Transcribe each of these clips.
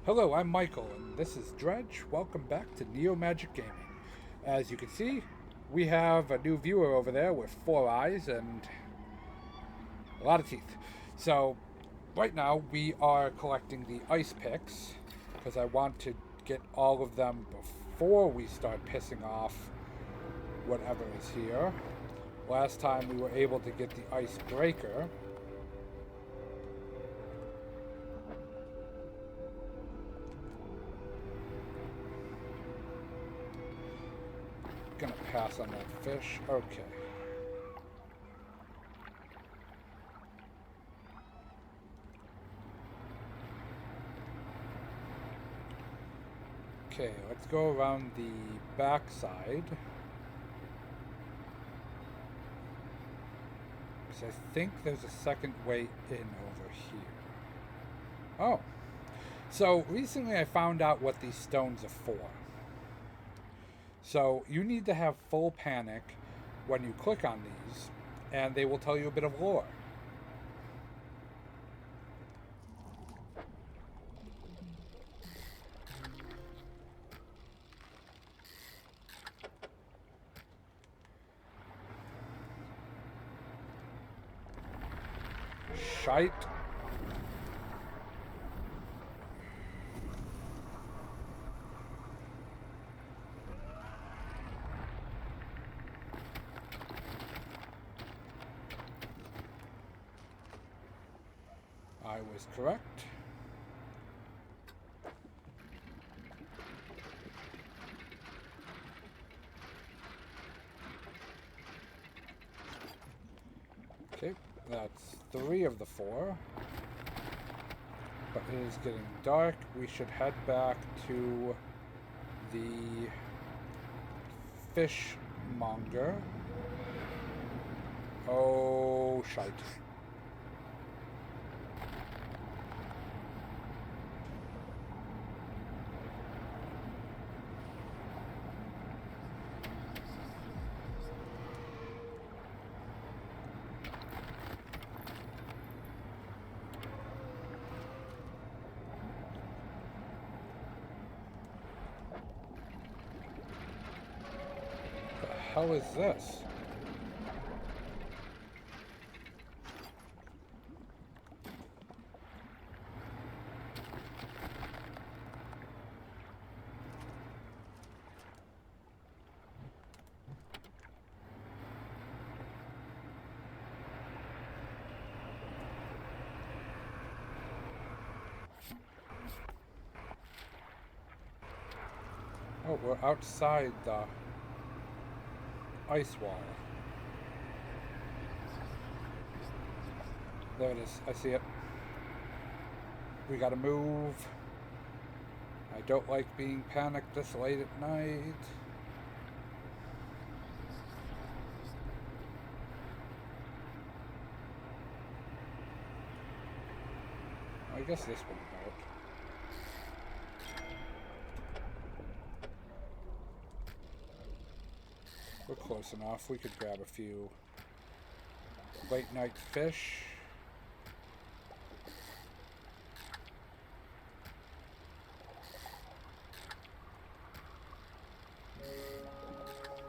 Hello, I'm Michael, and this is Dredge. Welcome back to Neo Magic Gaming. As you can see, we have a new viewer over there with 4 eyes and a lot of teeth. So, right now we are collecting the ice picks because I want to get all of them before we start pissing off whatever is here. Last time we were able to get the ice breaker. Gonna pass on that fish. Okay. Okay, let's go around the backside. Because I think there's a second way in over here. Oh. So recently I found out what these stones are for. So you need to have full panic when you click on these, and they will tell you a bit of lore. Shite. I was correct. Okay, that's 3 of the 4. But it is getting dark. We should head back to the fishmonger. Oh, shite. The hell is this? Oh, we're outside the ice wall. There it is. I see it. We gotta move. I don't like being panicked this late at night. I guess this won't help. We're close enough. We could grab a few late night fish.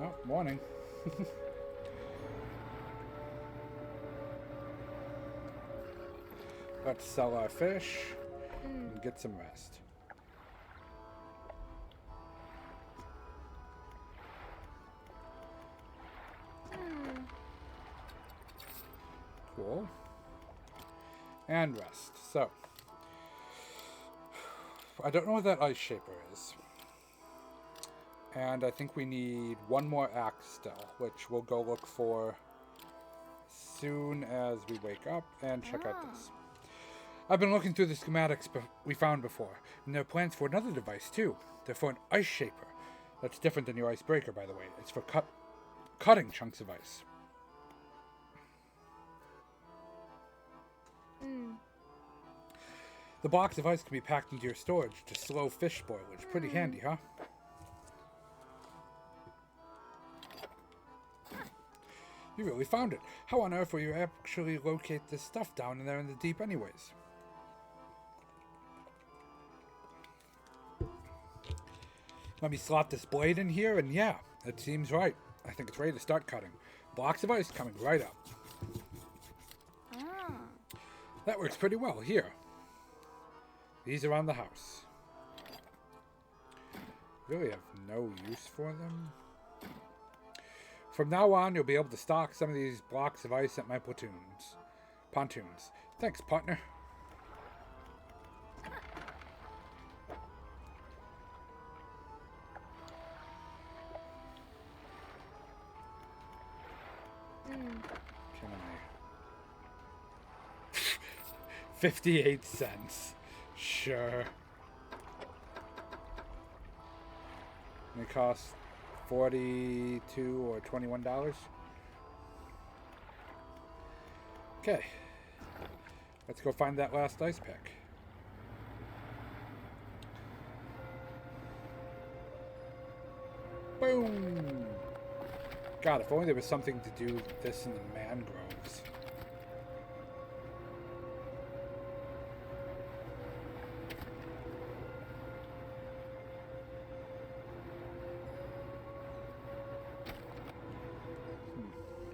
Oh, morning. Let's sell our fish and get some rest. Cool. And rest. So, I don't know what that ice shaper is. And I think we need one more axe still, which we'll go look for soon as we wake up and check out this. I've been looking through the schematics we found before, and there are plans for another device too. They're for an ice shaper. That's different than your ice breaker, by the way. It's for cutting chunks of ice. The box of ice can be packed into your storage to slow fish spoilage. Pretty handy, huh? You really found it. How on earth will you actually locate this stuff down in there in the deep anyways? Let me slot this blade in here, and yeah, it seems right. I think it's ready to start cutting. Blocks of ice coming right up. Ah. That works pretty well. Here. These around the house. Really have no use for them. From now on, you'll be able to stock some of these blocks of ice at my pontoons. Thanks, partner. Can I? 58 cents. Sure. They cost $42 or $21. Okay. Let's go find that last ice pick. Boom! God, if only there was something to do with this in the mangroves.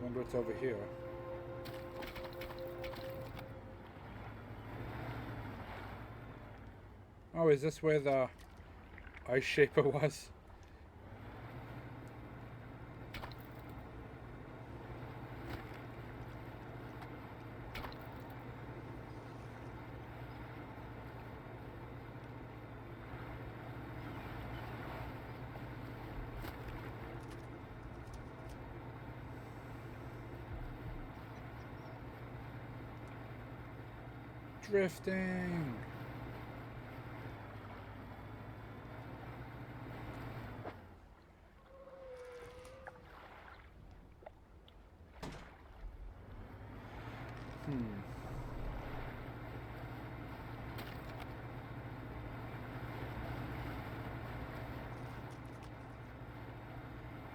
Wonder what's over here. Oh, is this where the ice shaper was? Drifting.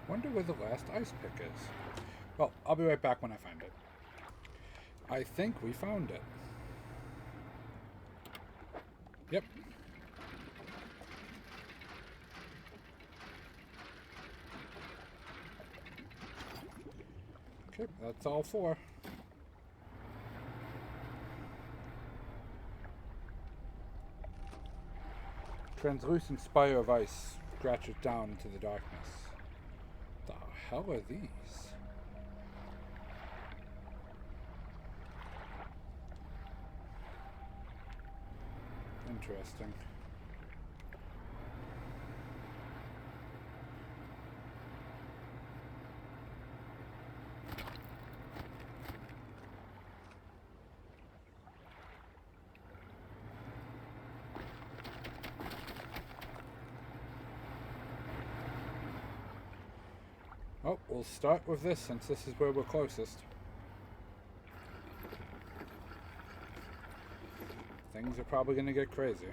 Wonder where the last ice pick is. Well, I'll be right back when I find it. I think we found it. Yep. Okay, that's all four. Translucent spire of ice scratches down into the darkness. The hell are these? Interesting. Oh, we'll start with this since this is where we're closest. Things are probably going to get crazy.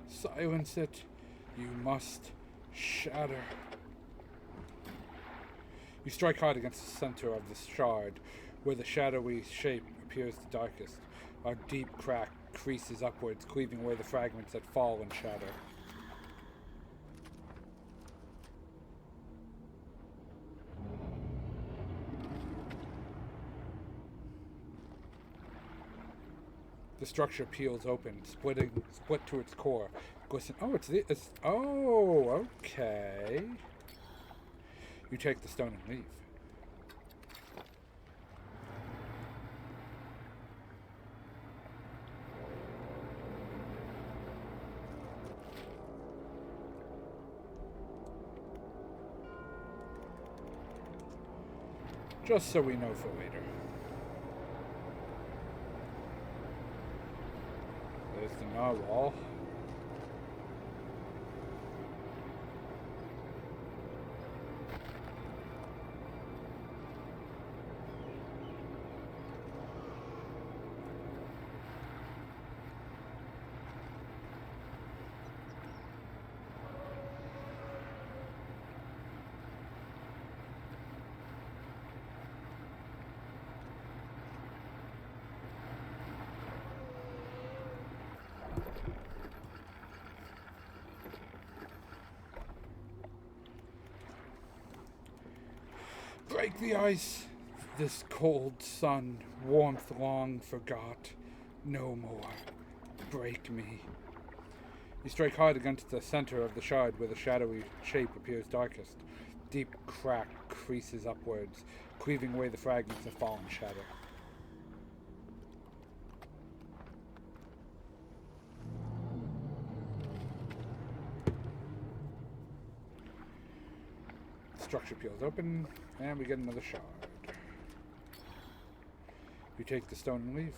Silence it. You must shatter. You strike hard against the center of the shard, where the shadowy shape appears the darkest. A deep crack creases upwards, cleaving away the fragments that fall and shatter. The structure peels open, split to its core. Glisten. Oh, oh, okay. You take the stone and leave. Just so we know for later. There's the narwhal. Strike the ice. This cold sun, warmth long forgot. No more. Break me. You strike hard against the center of the shard where the shadowy shape appears darkest. Deep crack creases upwards, cleaving away the fragments of fallen shadow. The structure peels open, and we get another shard. You take the stone and leave.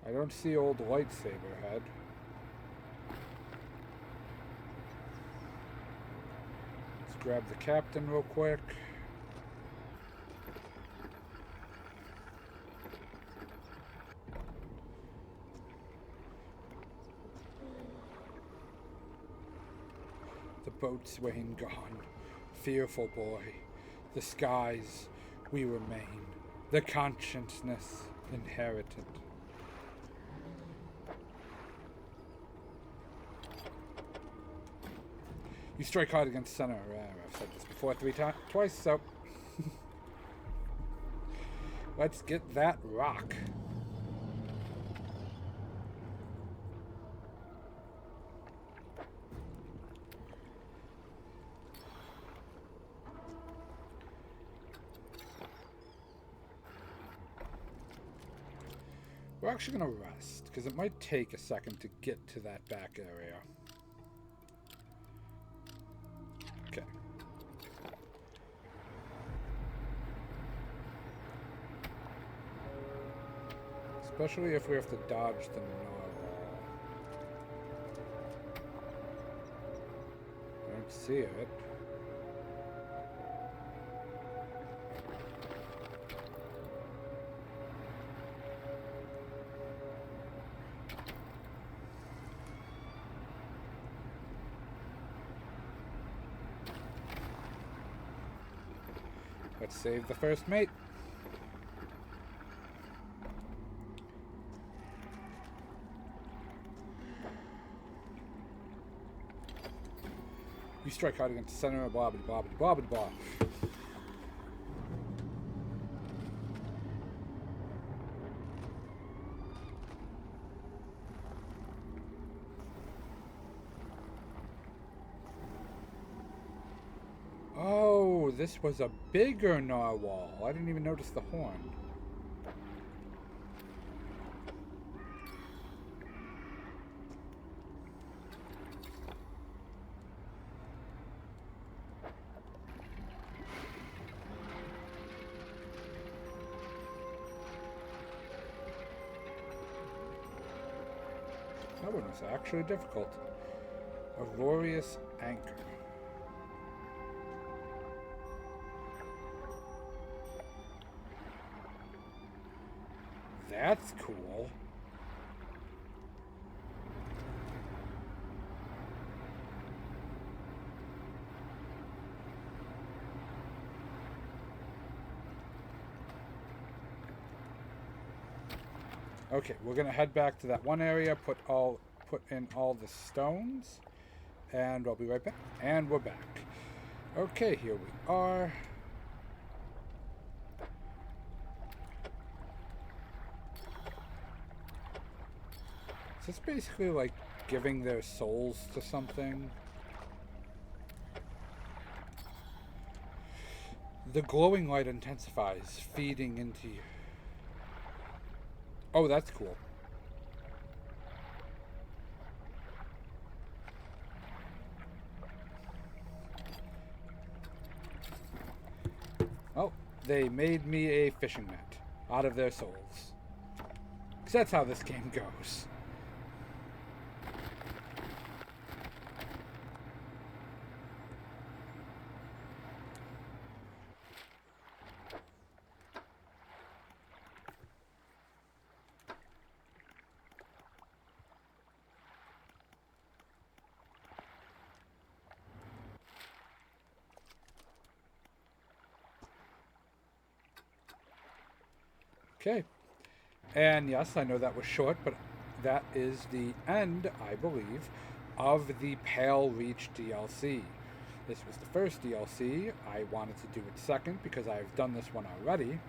I don't see old lightsaber head. Let's grab the captain real quick. The boat's wane gone. Fearful boy. The skies we remain. The consciousness inherited. You strike hard against center. I've said this before twice, so let's get that rock. We're actually going to rest, because it might take a second to get to that back area. Okay. Especially if we have to dodge the narwhal. I don't see it. Let's save the first mate. You strike out against the center of blah blah blah blah blah blah. Oh, this was a bigger narwhal. I didn't even notice the horn. That one was actually difficult. Aurorius Anchor. That's cool. Okay, we're gonna head back to that one area, put in all the stones, and I'll be right back. And we're back. Okay, here we are. Is this basically like giving their souls to something? The glowing light intensifies, feeding into you. Oh, that's cool. Oh, they made me a fishing net out of their souls. 'Cause that's how this game goes. Okay. And yes, I know that was short, but that is the end, I believe, of the Pale Reach DLC. This was the first DLC. I wanted to do it second because I've done this one already.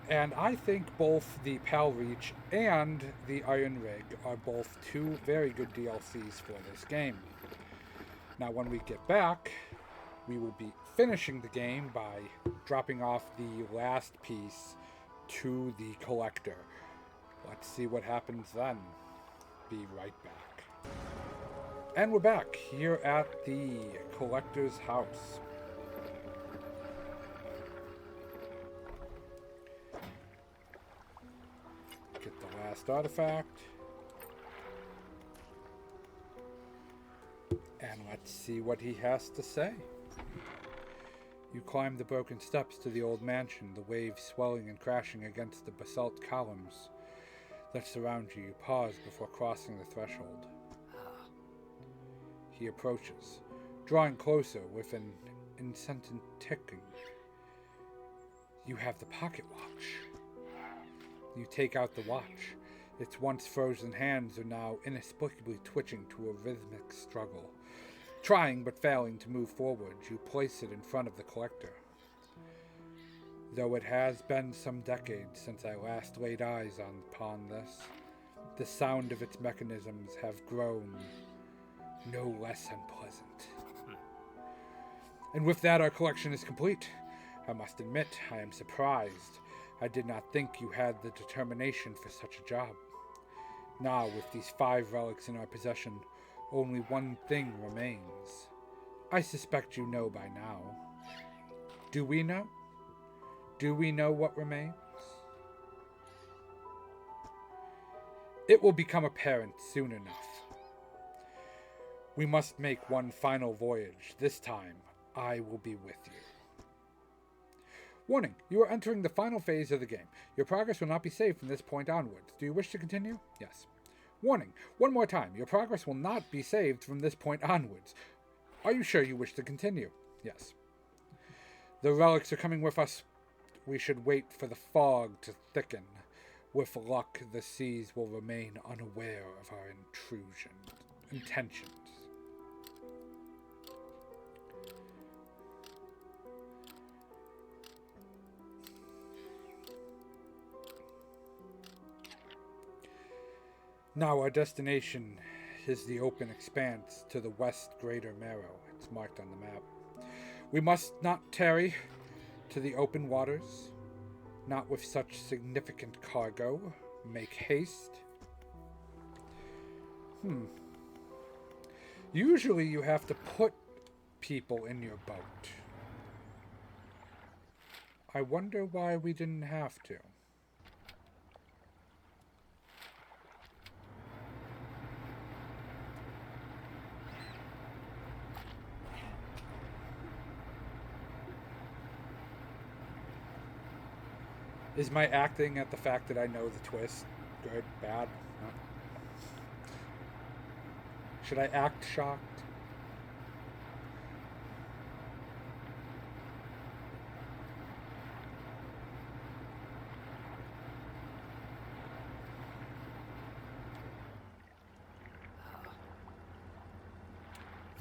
And I think both the Pale Reach and the Iron Rig are both two very good DLCs for this game. Now, when we get back, we will be finishing the game by dropping off the last piece to the collector. Let's see what happens then. Be right back. And we're back here at the collector's house. Get the last artifact. And let's see what he has to say. You climb the broken steps to the old mansion, the waves swelling and crashing against the basalt columns that surround you. You pause before crossing the threshold. He approaches, drawing closer with an incessant ticking. You have the pocket watch. You take out the watch. Its once frozen hands are now inexplicably twitching to a rhythmic struggle. Trying but failing to move forward, you place it in front of the collector. Though it has been some decades since I last laid eyes upon this, the sound of its mechanisms have grown no less unpleasant. And with that, our collection is complete. I must admit, I am surprised. I did not think you had the determination for such a job. Now, with these 5 relics in our possession, only one thing remains. I suspect you know by now. Do we know? Do we know what remains? It will become apparent soon enough. We must make one final voyage. This time, I will be with you. Warning, you are entering the final phase of the game. Your progress will not be saved from this point onwards. Do you wish to continue? Yes. Warning, one more time, your progress will not be saved from this point onwards. Are you sure you wish to continue? Yes. The relics are coming with us. We should wait for the fog to thicken. With luck, the seas will remain unaware of our intentions. Now our destination is the open expanse to the west Greater Marrow. It's marked on the map. We must not tarry to the open waters, not with such significant cargo. Make haste. Usually you have to put people in your boat. I wonder why we didn't have to. Is my acting at the fact that I know the twist good, bad? No. Should I act shocked?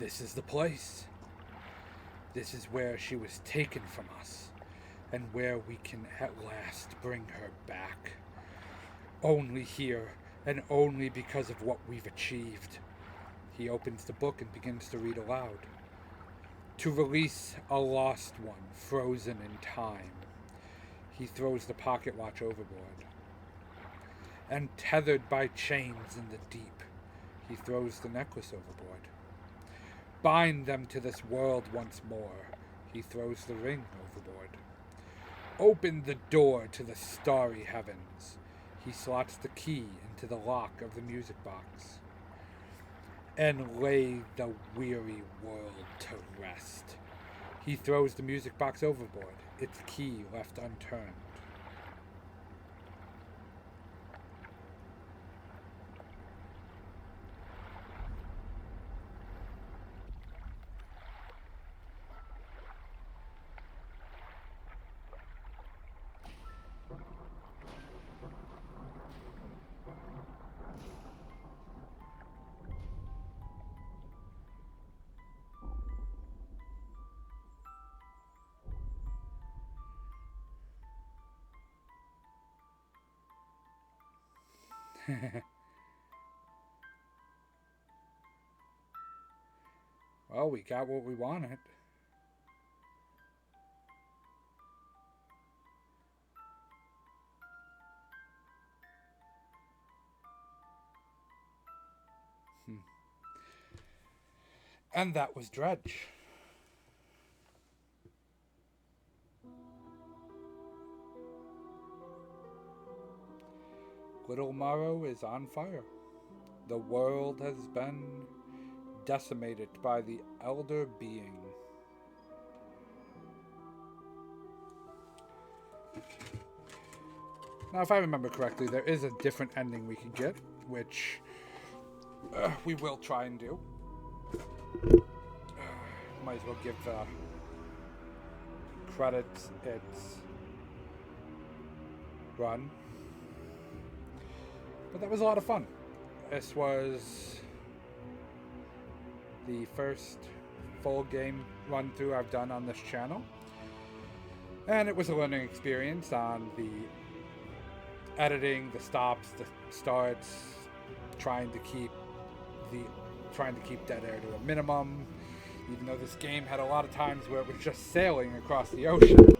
This is the place. This is where she was taken from us, and where we can at last bring her back. Only here, and only because of what we've achieved. He opens the book and begins to read aloud. To release a lost one, frozen in time. He throws the pocket watch overboard. And tethered by chains in the deep, he throws the necklace overboard. Bind them to this world once more. He throws the ring overboard. Open the door to the starry heavens. He slots the key into the lock of the music box. And lay the weary world to rest. He throws the music box overboard, its key left unturned. Well, we got what we wanted. And that was Dredge. Little Morrow is on fire. The world has been decimated by the Elder Being. Now, if I remember correctly, there is a different ending we can get, which we will try and do. Might as well give credits its run. But that was a lot of fun. This was the first full game run through I've done on this channel. And it was a learning experience on the editing, the stops, the starts, trying to keep dead air to a minimum, even though this game had a lot of times where it was just sailing across the ocean.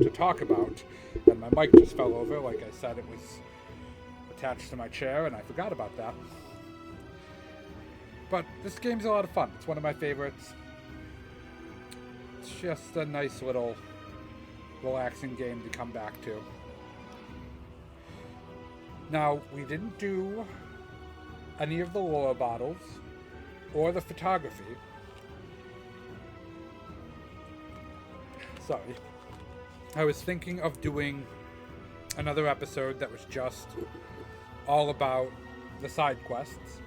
To talk about, and my mic just fell over. Like I said, it was attached to my chair and I forgot about that. But this game's a lot of fun. It's one of my favorites. It's just a nice little relaxing game to come back to. Now, we didn't do any of the lore bottles or the photography. Sorry. I was thinking of doing another episode that was just all about the side quests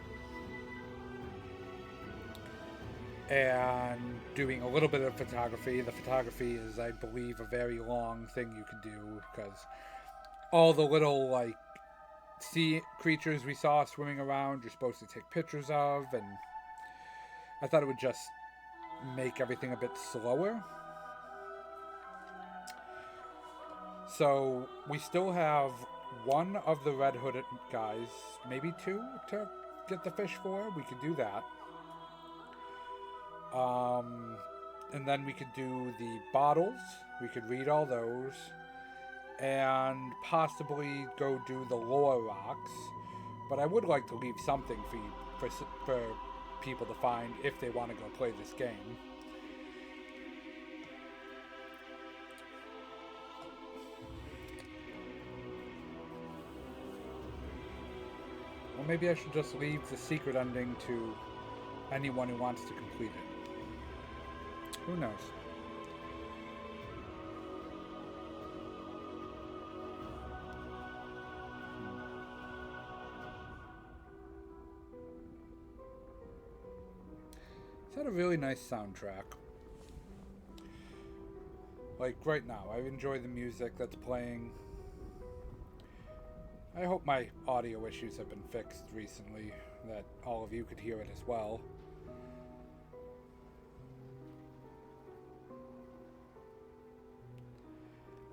and doing a little bit of photography. The photography is, I believe, a very long thing you can do because all the little like sea creatures we saw swimming around you're supposed to take pictures of, and I thought it would just make everything a bit slower. So we still have one of the red hooded guys, maybe two, to get the fish for. We could do that. And then we could do the bottles. We could read all those. And possibly go do the lore rocks. But I would like to leave something for people to find if they want to go play this game. Or maybe I should just leave the secret ending to anyone who wants to complete it. Who knows? It's had a really nice soundtrack. Like right now, I enjoy the music that's playing. I hope my audio issues have been fixed recently, that all of you could hear it as well.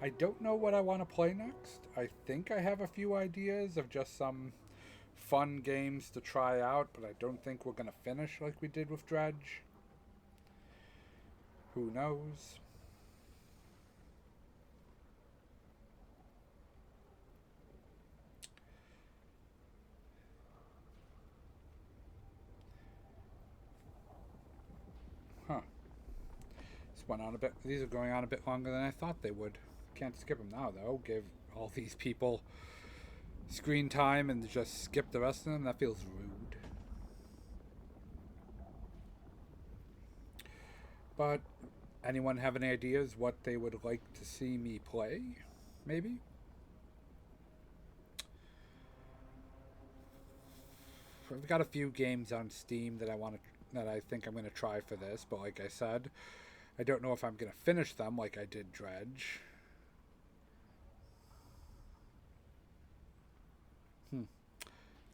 I don't know what I want to play next. I think I have a few ideas of just some fun games to try out, but I don't think we're going to finish like we did with Dredge. Who knows? Huh. This went on a bit. These are going on a bit longer than I thought they would. Can't skip them now, though. Give all these people screen time and just skip the rest of them. That feels rude. But anyone have any ideas what they would like to see me play? Maybe? I've got a few games on Steam that I think I'm going to try for this, but like I said, I don't know if I'm going to finish them like I did Dredge.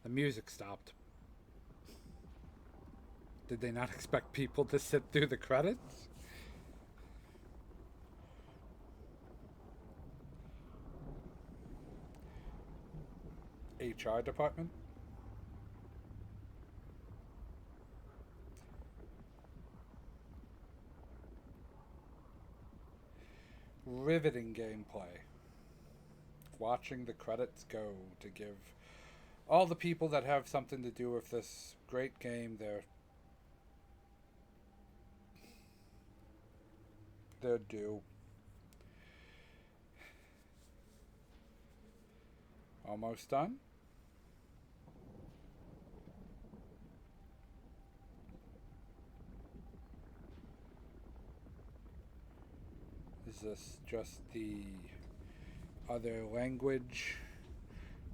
The music stopped. Did they not expect people to sit through the credits? HR department. Riveting gameplay. Watching the credits go to give all the people that have something to do with this great game their due. Almost done. Is this just the other language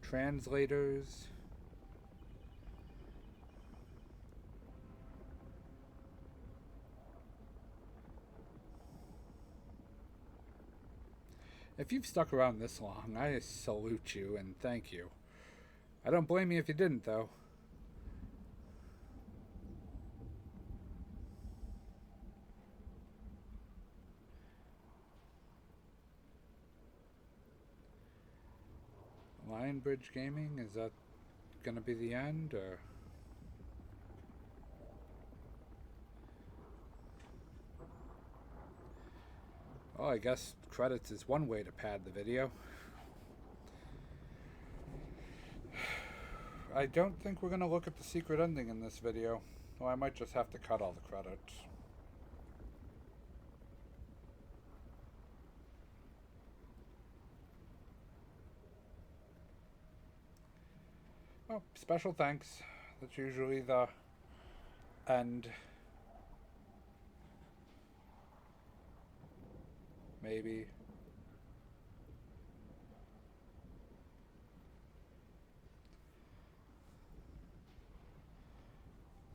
translators? If you've stuck around this long, I salute you and thank you. I don't blame you if you didn't, though. Lionbridge Gaming, is that gonna be the end, or? Well, I guess credits is one way to pad the video. I don't think we're gonna look at the secret ending in this video. Well, I might just have to cut all the credits. Oh, special thanks. That's usually the end. Maybe.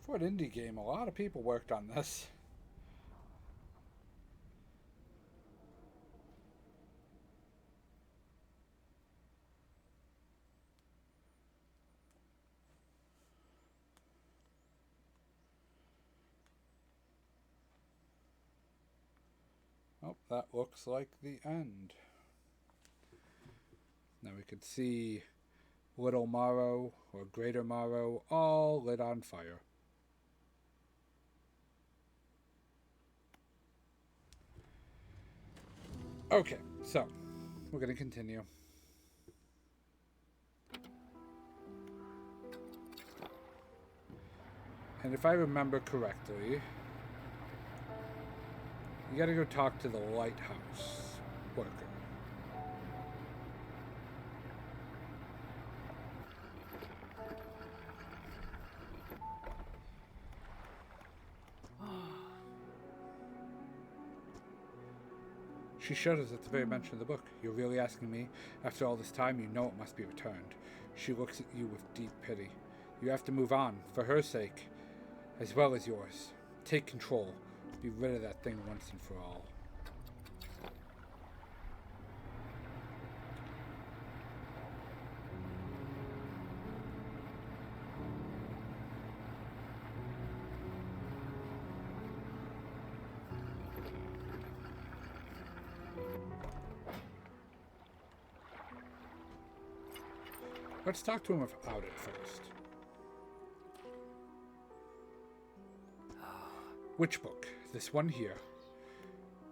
For an indie game, a lot of people worked on this. Oh, that looks like the end. Now we could see Little Morrow or Greater Morrow all lit on fire. Okay, so we're going to continue. And if I remember correctly, you gotta go talk to the lighthouse worker. She shudders at the very mention of the book. You're really asking me? After all this time, you know it must be returned. She looks at you with deep pity. You have to move on, for her sake, as well as yours. Take control. Be rid of that thing once and for all. Let's talk to him about it first. Which book? This one here.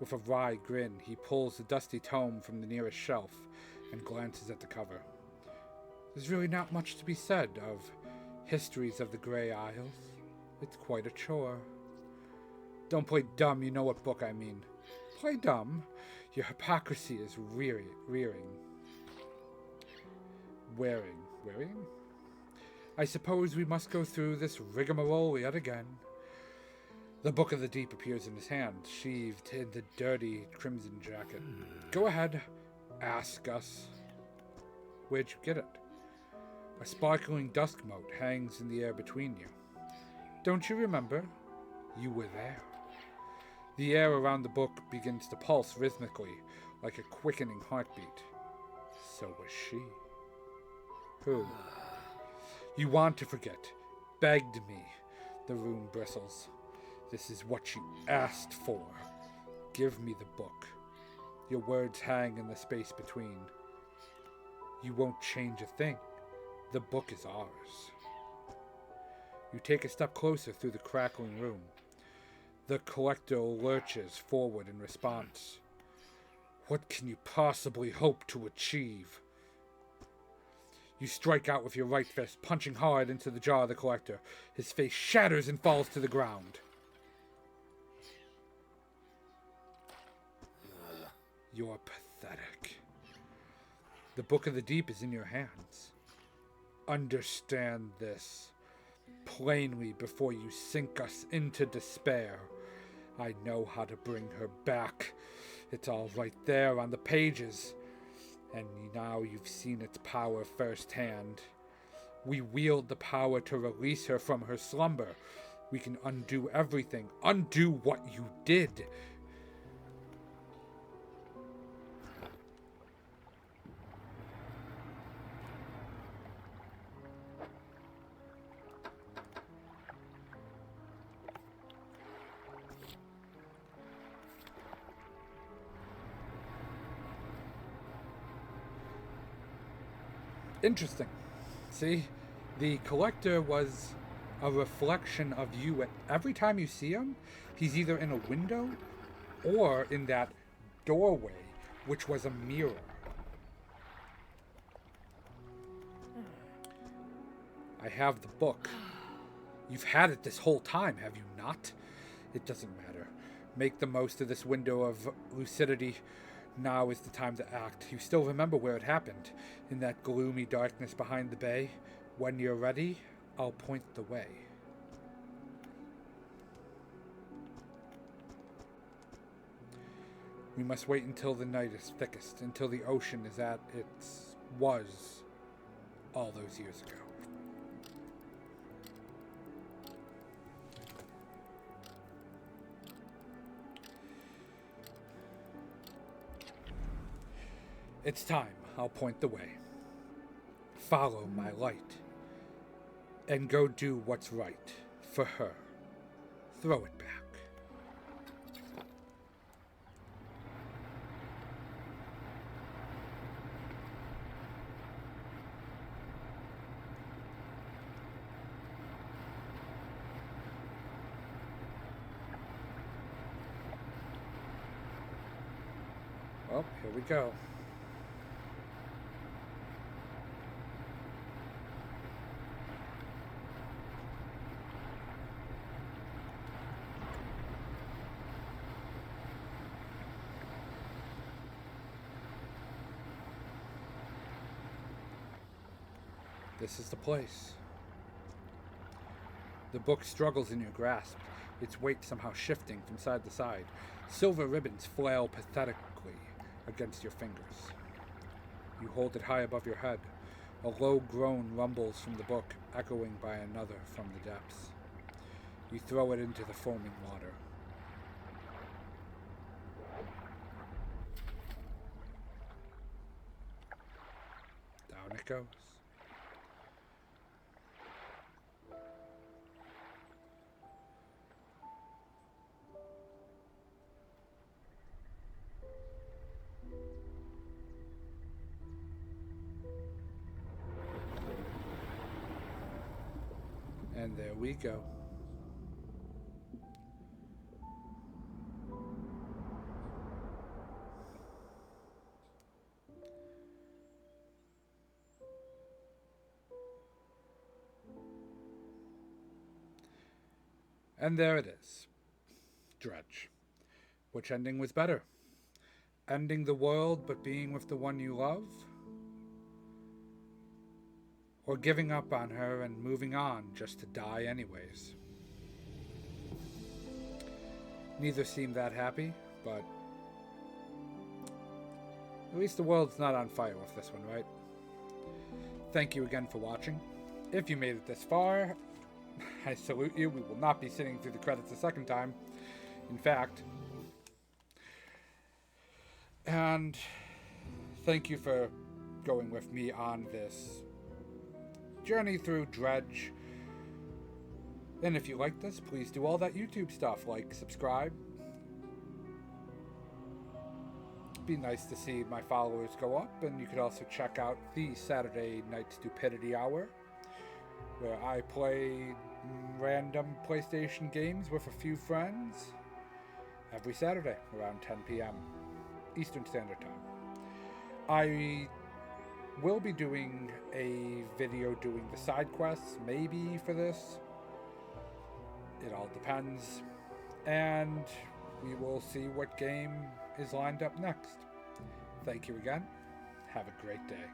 With a wry grin, he pulls the dusty tome from the nearest shelf and glances at the cover. There's really not much to be said of histories of the Grey Isles. It's quite a chore. Don't play dumb, you know what book I mean. Play dumb? Your hypocrisy is wearing. I suppose we must go through this rigmarole yet again. The Book of the Deep appears in his hand, sheathed in the dirty crimson jacket. Go ahead, ask us. Where'd you get it? A sparkling dusk mote hangs in the air between you. Don't you remember? You were there. The air around the book begins to pulse rhythmically, like a quickening heartbeat. So was she. Who? You want to forget. Begged me. The room bristles. This is what you asked for. Give me the book. Your words hang in the space between. You won't change a thing. The book is ours. You take a step closer through the crackling room. The collector lurches forward in response. What can you possibly hope to achieve? You strike out with your right fist, punching hard into the jaw of the collector. His face shatters and falls to the ground. You're pathetic. The Book of the Deep is in your hands. Understand this plainly before you sink us into despair. I know how to bring her back. It's all right there on the pages. And now you've seen its power firsthand. We wield the power to release her from her slumber. We can undo everything. Undo what you did. Interesting. See, the collector was a reflection of you. Every time you see him, he's either in a window or in that doorway, which was a mirror. I have the book. You've had it this whole time, have you not? It doesn't matter. Make the most of this window of lucidity. Now is the time to act. You still remember where it happened, in that gloomy darkness behind the bay. When you're ready, I'll point the way. We must wait until the night is thickest, until the ocean is at its was all those years ago. It's time. I'll point the way. Follow my light. And go do what's right for her. Throw it back. Well, here we go. This is the place. The book struggles in your grasp, its weight somehow shifting from side to side. Silver ribbons flail pathetically against your fingers. You hold it high above your head. A low groan rumbles from the book, echoing by another from the depths. You throw it into the foaming water. Down it goes. And there we go. And there it is. Dredge. Which ending was better? Ending the world but being with the one you love? Or giving up on her and moving on just to die anyways? Neither seem that happy, but at least the world's not on fire with this one, right? Thank you again for watching. If you made it this far, I salute you. We will not be sitting through the credits a second time. In fact. And thank you for going with me on this journey through Dredge. And if you like this, please do all that YouTube stuff, like subscribe, be nice to see my followers go up, and you could also check out the Saturday Night Stupidity Hour, where I play random PlayStation games with a few friends every Saturday around 10 p.m. Eastern Standard Time. I will be doing a video doing the side quests, maybe, for this. It all depends. And we will see what game is lined up next. Thank you again. Have a great day.